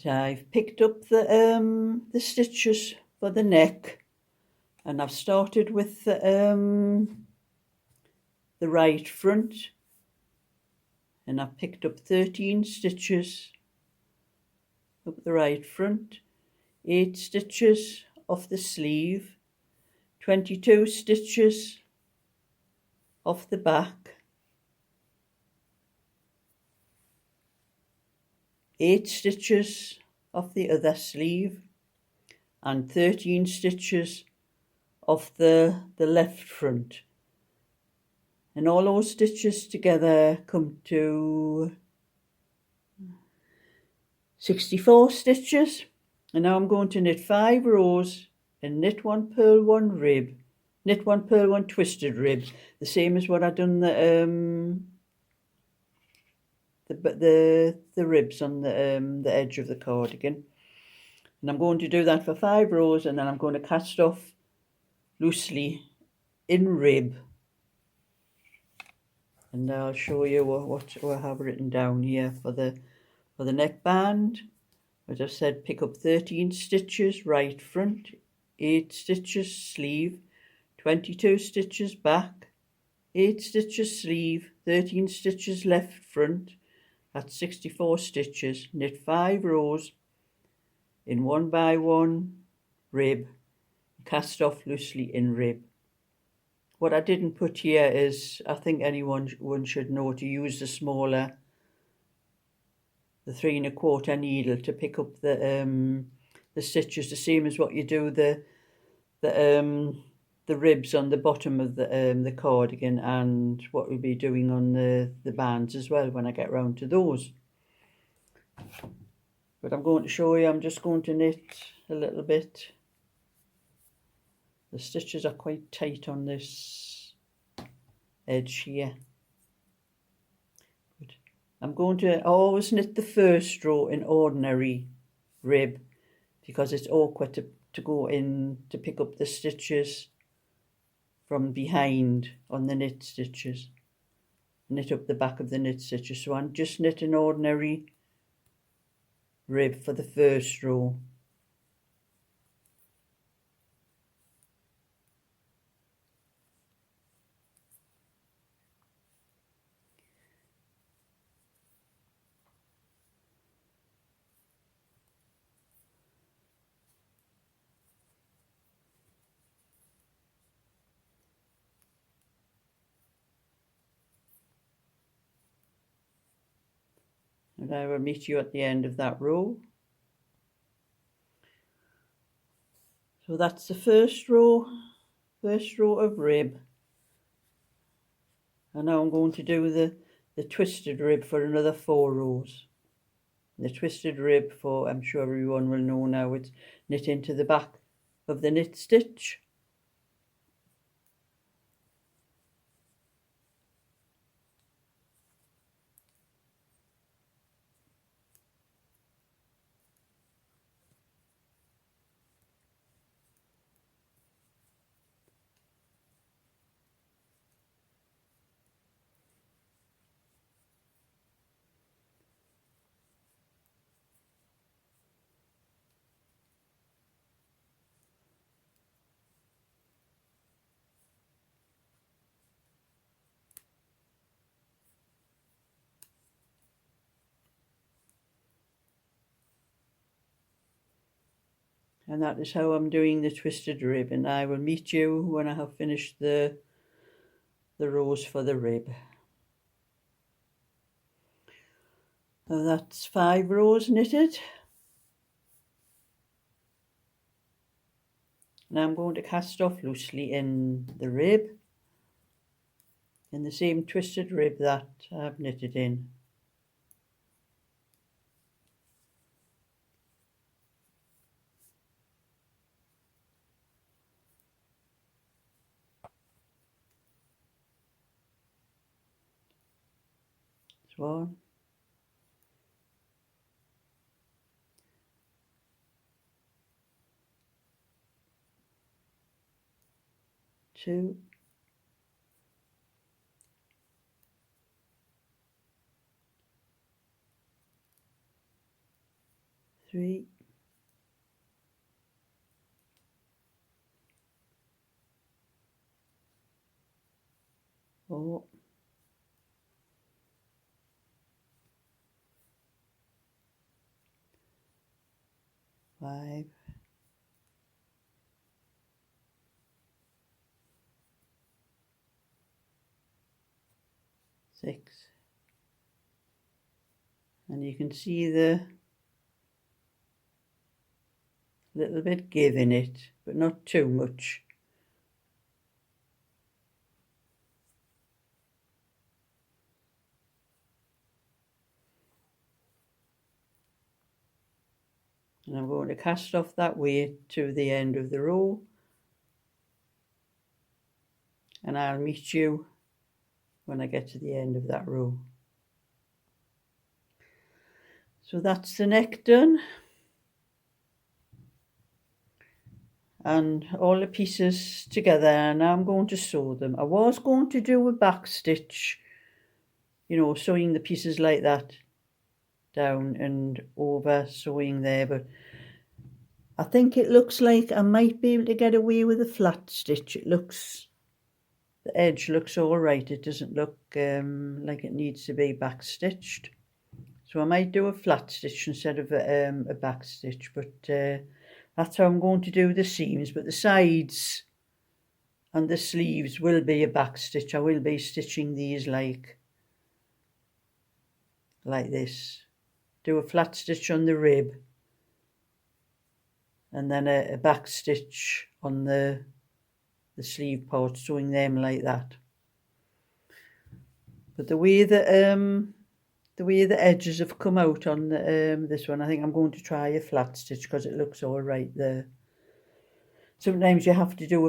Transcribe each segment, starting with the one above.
I've picked up the stitches for the neck, and I've started with the right front, and I've picked up 13 stitches up the right front, 8 stitches off the sleeve, 22 stitches off the back, 8 stitches off the other sleeve, and 13 stitches off the left front. And all those stitches together come to 64 stitches. And now I'm going to knit 5 rows and knit 1 purl 1 rib, knit 1 purl 1 twisted rib, the same as what I done the ribs on the edge of the cardigan. And I'm going to do that for 5 rows, and then I'm going to cast off loosely in rib. And I'll show you what I have written down here for the neckband. As I said, pick up 13 stitches right front, 8 stitches sleeve, 22 stitches back, 8 stitches sleeve, 13 stitches left front. That's 64 stitches. Knit 5 rows in 1 by 1 rib, cast off loosely in rib. What I didn't put here is, I think anyone should know to use the smaller, the 3 1/4 needle to pick up the stitches, the same as what you do the ribs on the bottom of the cardigan, and what we'll be doing on the bands as well when I get round to those. But I'm going to show you, I'm just going to knit a little bit. The stitches are quite tight on this edge here. But I'm going to always knit the first row in ordinary rib, because it's awkward to go in to pick up the stitches from behind on the knit stitches. Knit up the back of the knit stitches. So I'm just knitting ordinary rib for the first row. And I will meet you at the end of that row. So that's the first row of rib. And now I'm going to do the twisted rib for another 4 rows. The twisted rib, for I'm sure everyone will know now, it's knit into the back of the knit stitch. And that is how I'm doing the twisted rib, and I will meet you when I have finished the rows for the rib. So that's 5 rows knitted. Now I'm going to cast off loosely in the rib, in the same twisted rib that I've knitted in. One, 2, 3, 3, 4, 5, 6, and you can see the little bit give in it, but not too much. And I'm going to cast off that way to the end of the row, and I'll meet you when I get to the end of that row. So that's the neck done, and all the pieces together, and now I'm going to sew them. I was going to do a back stitch, you know, sewing the pieces like that down and over, sewing there, but I think it looks like I might be able to get away with a flat stitch. It looks, the edge looks all right. It doesn't look like it needs to be back stitched. So I might do a flat stitch instead of a back stitch, but that's how I'm going to do the seams. But the sides and the sleeves will be a back stitch. I will be stitching these like this. Do a flat stitch on the rib, and then a back stitch on the sleeve part, sewing them like that. But the way the edges have come out on this one, I think I'm going to try a flat stitch because it looks all right there. Sometimes you have to do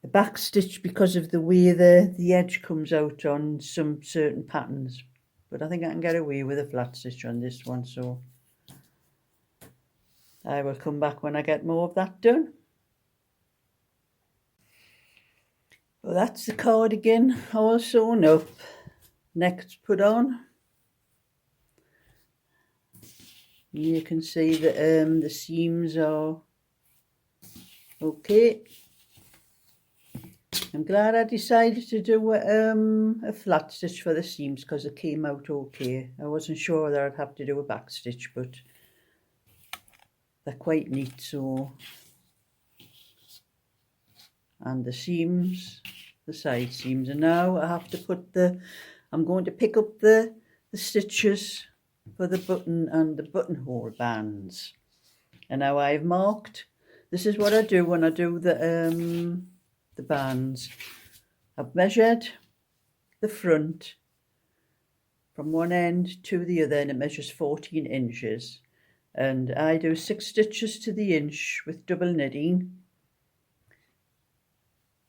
a back stitch because of the way the edge comes out on some certain patterns, but I think I can get away with a flat stitch on this one, so I will come back when I get more of that done. Well, that's the cardigan all sewn up, neck's put on. You can see that the seams are okay. I'm glad I decided to do a flat stitch for the seams because it came out okay. I wasn't sure whether I'd have to do a back stitch, but they're quite neat. So, and the seams, the side seams, and now I have to put I'm going to pick up the stitches for the button and the buttonhole bands. And now I've marked, this is what I do when I do the bands. I've measured the front from one end to the other, and it measures 14 inches. And I do 6 stitches to the inch with double knitting.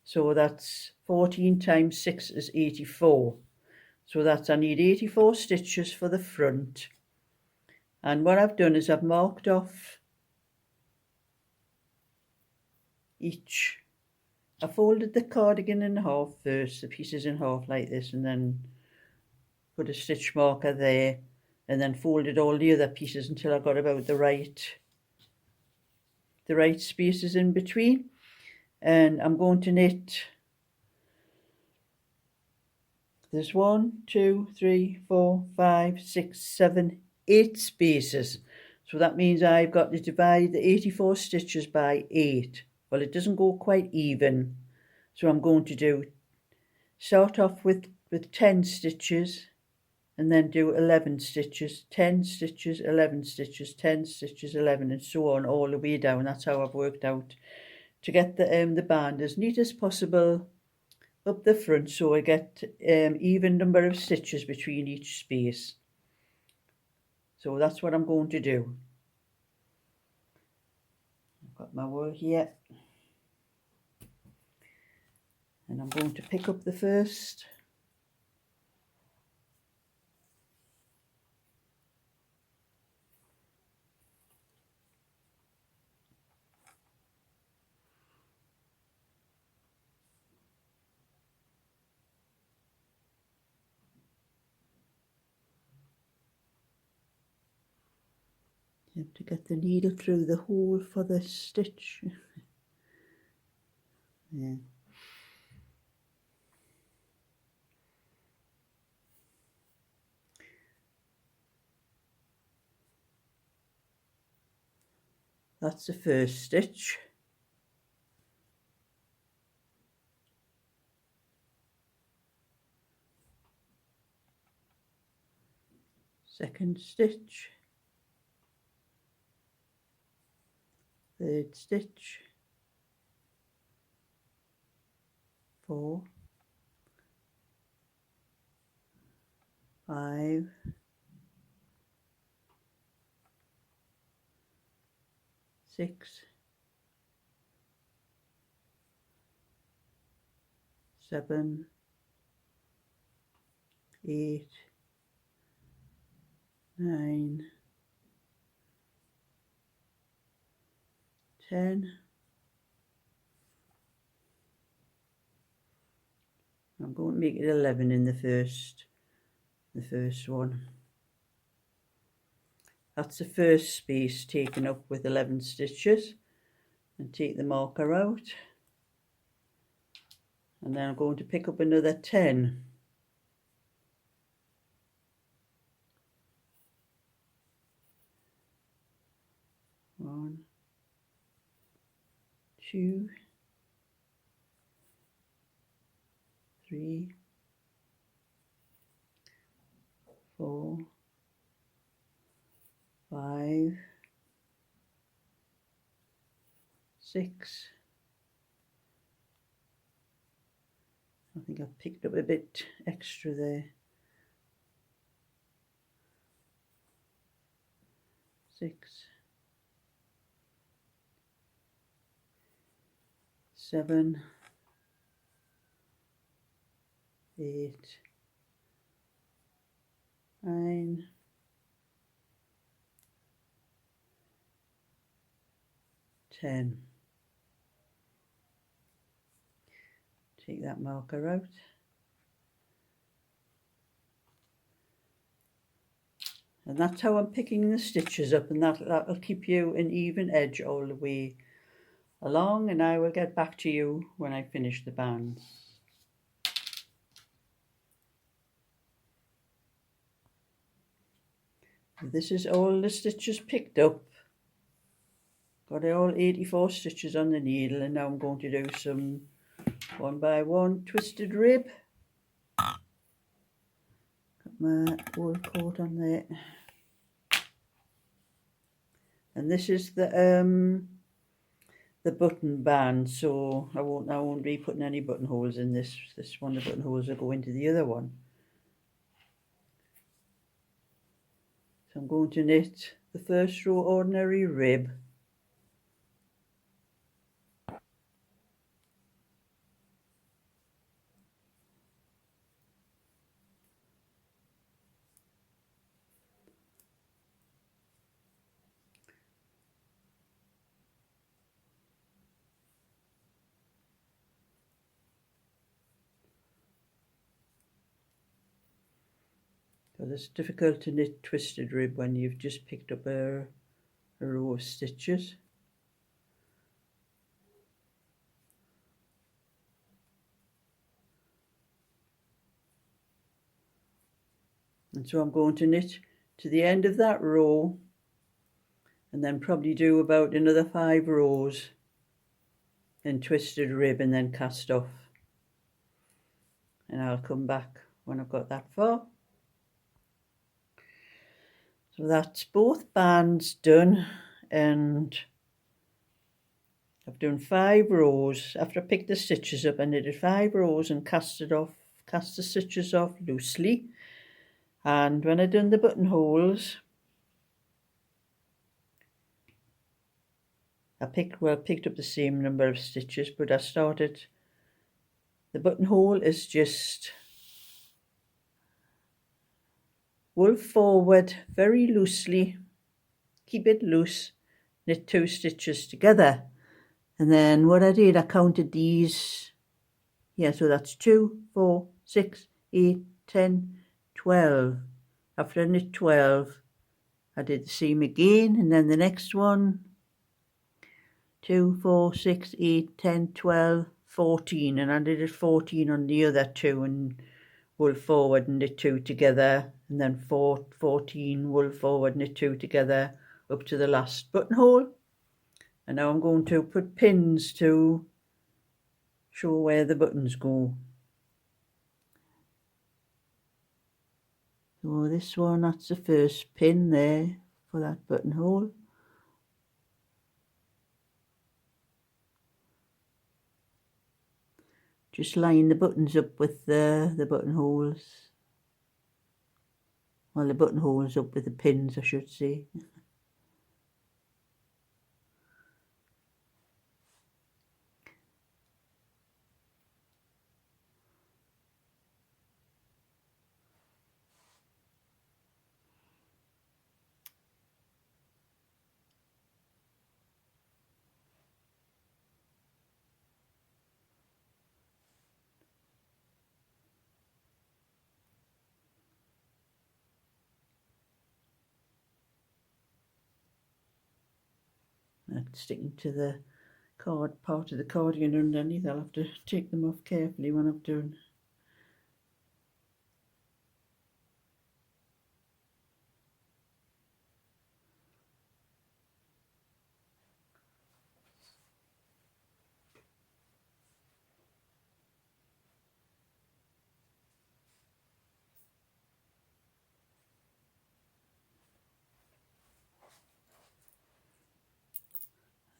So that's 14 times 6 is 84. So that's, I need 84 stitches for the front. And what I've done is I've marked off each. I folded the cardigan in half first, the pieces in half like this, and then put a stitch marker there, and then folded all the other pieces until I got about the right spaces in between. And I'm going to knit, there's 1, 2, 3, 4, 5, 6, 7, 8 spaces. So that means I've got to divide the 84 stitches by 8. Well, it doesn't go quite even, so I'm going to start off with 10 stitches, and then do 11 stitches, 10 stitches, 11 stitches, 10 stitches, 11, and so on all the way down. That's how I've worked out to get the band as neat as possible up the front, so I get even number of stitches between each space. So that's what I'm going to do. I've got my wool here, and I'm going to pick up the first You have to get the needle through the hole for the stitch. Yeah. That's the first stitch. Second stitch. Third stitch. 4, 5, 6, 7, 8, 9, 10. I'm going to make it 11 in the first one. That's the first space taken up with 11 stitches. And take the marker out. And then I'm going to pick up another 10. 1, 2, 3, 4, 5, 6. I think I've picked up a bit extra there. 6, 7, 8, 9, 10. Take that marker out. And that's how I'm picking the stitches up, and that'll keep you an even edge all the way along, and I will get back to you when I finish the bands. This is all the stitches picked up. Got all 84 stitches on the needle, and now I'm going to do some 1 by 1 twisted rib. Got my wool coat on there. And this is the button band, so I won't be putting any buttonholes in this one. The buttonholes will go into the other one. So I'm going to knit the first row ordinary rib, because it's difficult to knit twisted rib when you've just picked up a row of stitches. And so I'm going to knit to the end of that row, and then probably do about another 5 rows in twisted rib and then cast off. And I'll come back when I've got that far. So that's both bands done, and I've done 5 rows. After I picked the stitches up, I knitted 5 rows and cast the stitches off loosely. And when I done the buttonholes, I picked up the same number of stitches, but I started, the buttonhole is just wool forward very loosely, keep it loose, knit 2 stitches together. And then what I did, I counted these, yeah, so that's 2, 4, 6, 8, 10, 12. After I knit 12, I did the seam again, and then the next one, 2, 4, 6, 8, 10, 12, 14, and I did it 14 on the other two and wool forward and knit 2 together, and then 14 wool forward, knit 2 together up to the last buttonhole. And now I'm going to put pins to show where the buttons go. So this one, that's the first pin there for that buttonhole. Just line the buttons up with the buttonholes. Well, the buttonholes up with the pins, I should say. That's sticking to the part of the cardigan underneath. I'll have to take them off carefully when I'm done.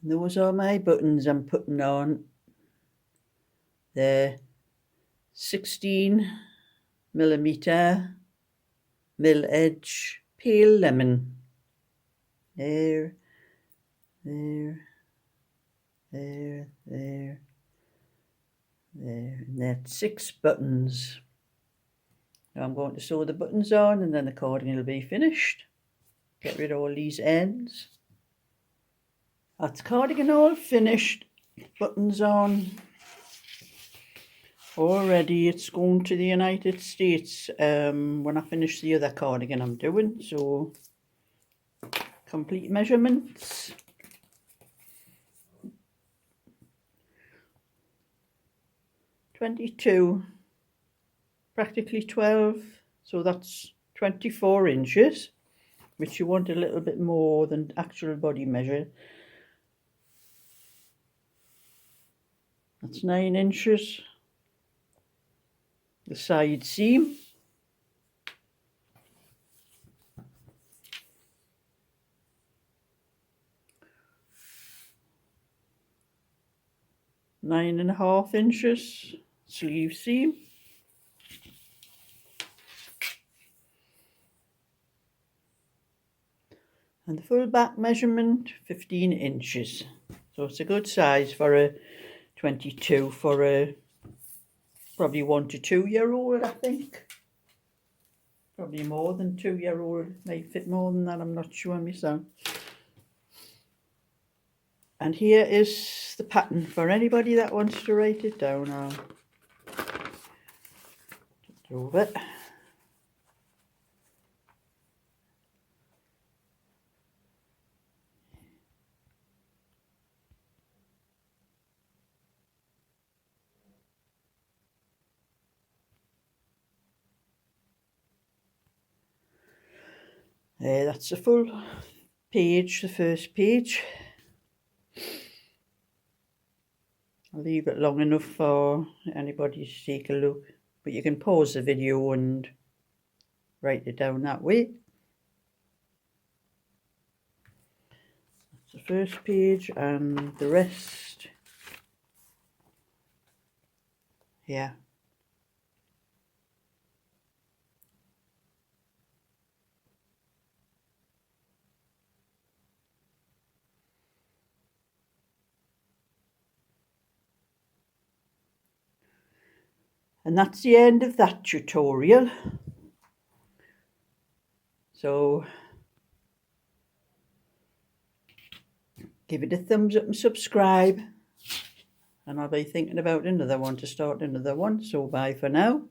And those are my buttons I'm putting on. They're 16mm mill edge pale lemon. There, there, there, there, there. And that's 6 buttons. Now I'm going to sew the buttons on, and then the cardigan will be finished. Get rid of all these ends. That's cardigan all finished. Buttons on. Already it's going to the United States when I finish the other cardigan I'm doing. So complete measurements. "22, practically 12, so that's 24 inches, which you want a little bit more than actual body measure. That's 9 inches. The side seam. Nine and a half inches sleeve seam. And the full back measurement, 15 inches. So it's a good size for a 22 for a probably 1 to 2 year old, I think. Probably more than 2 year old, may fit more than that, I'm not sure myself. And here is the pattern for anybody that wants to write it down. I'll do it. That's the full page, the first page. I'll leave it long enough for anybody to take a look, but you can pause the video and write it down that way. That's the first page, and the rest, yeah. And that's the end of that tutorial. So give it a thumbs up and subscribe. And I'll be thinking about another one to start another one. So bye for now.